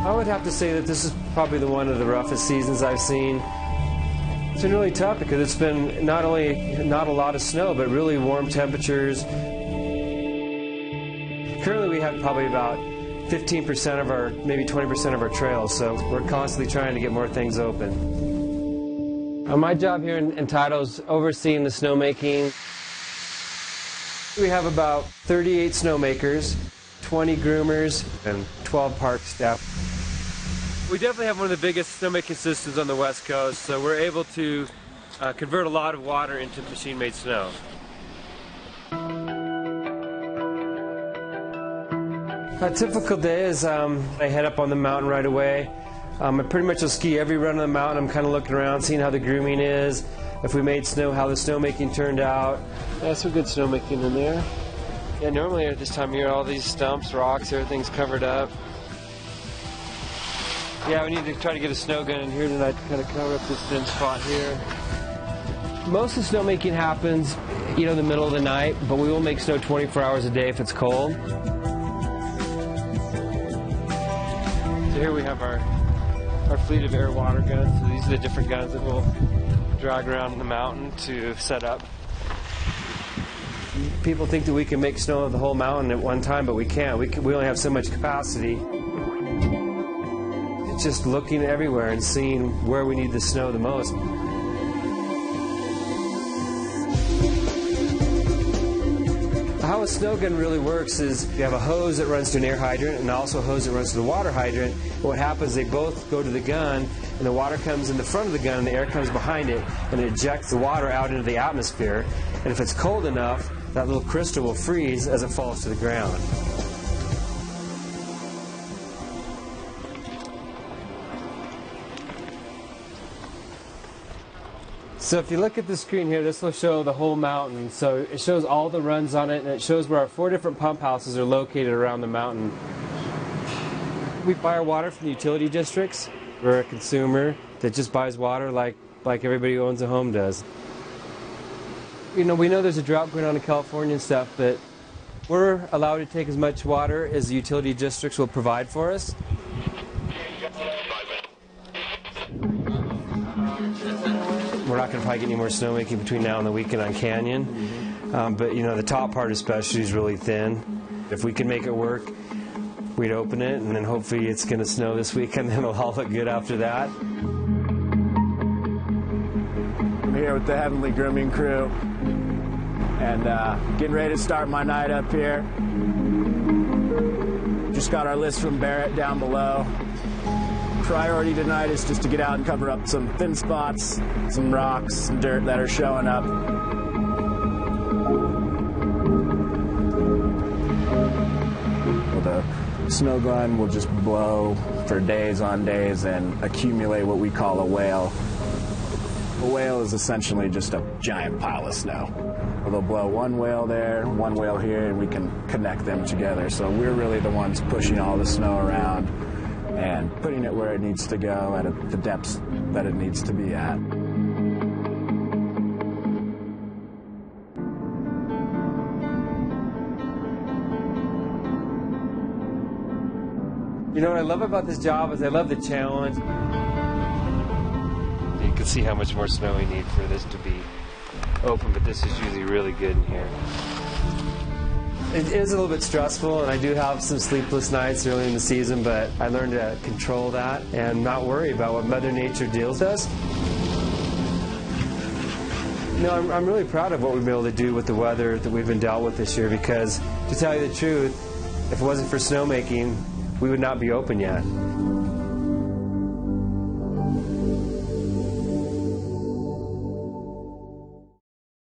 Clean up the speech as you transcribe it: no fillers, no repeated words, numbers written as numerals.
I would have to say that this is probably one of the roughest seasons I've seen. It's been really tough because it's been not only not a lot of snow, but really warm temperatures. Currently we have probably about 15% of our, maybe 20% of our trails, so we're constantly trying to get more things open. My job here in Tidal is overseeing the snowmaking. We have about 38 snowmakers, 20 groomers, and 12 park staff. We definitely have one of the biggest snowmaking systems on the West Coast, so we're able to convert a lot of water into machine-made snow. A typical day is I head up on the mountain right away. I pretty much will ski every run of the mountain. I'm kind of looking around, seeing how the grooming is, if we made snow, how the snowmaking turned out. That's some good snowmaking in there. Yeah, normally at this time of year, all these stumps, rocks, everything's covered up. Yeah, we need to try to get a snow gun in here tonight to kind of cover up this thin spot here. Most of the snowmaking happens, in the middle of the night, but we will make snow 24 hours a day if it's cold. So here we have our fleet of air water guns. So these are the different guns that we'll drag around the mountain to set up. People think that we can make snow of the whole mountain at one time, but we can't. We only have so much capacity. It's just looking everywhere and seeing where we need the snow the most. How a snow gun really works is you have a hose that runs to an air hydrant and also a hose that runs to the water hydrant. And what happens, they both go to the gun, and the water comes in the front of the gun and the air comes behind it, and it ejects the water out into the atmosphere. And if it's cold enough, that little crystal will freeze as it falls to the ground. So if you look at the screen here, this will show the whole mountain. So it shows all the runs on it, and it shows where our 4 different pump houses are located around the mountain. We buy our water from the utility districts. We're a consumer that just buys water like everybody who owns a home does. We know there's a drought going on in California and stuff, but we're allowed to take as much water as the utility districts will provide for us. We're not going to probably get any more snowmaking between now and the weekend on Canyon. But the top part especially is really thin. If we can make it work, we'd open it, and then hopefully it's going to snow this weekend, and it'll all look good after that. I'm here with the Heavenly Grooming crew, and getting ready to start my night up here. Just got our list from Barrett down below. Priority tonight is just to get out and cover up some thin spots, some rocks, some dirt that are showing up. Well, the snow gun will just blow for days on days and accumulate what we call a whale. A whale is essentially just a giant pile of snow. Well, they'll blow one whale there, one whale here, and we can connect them together. So we're really the ones pushing all the snow around and putting it where it needs to go at the depths that it needs to be at. What I love about this job is I love the challenge. You can see how much more snow we need for this to be open, but this is usually really good in here. It is a little bit stressful, and I do have some sleepless nights early in the season, but I learned to control that and not worry about what Mother Nature deals with us. I'm really proud of what we've been able to do with the weather that we've been dealt with this year, because to tell you the truth, if it wasn't for snowmaking, we would not be open yet.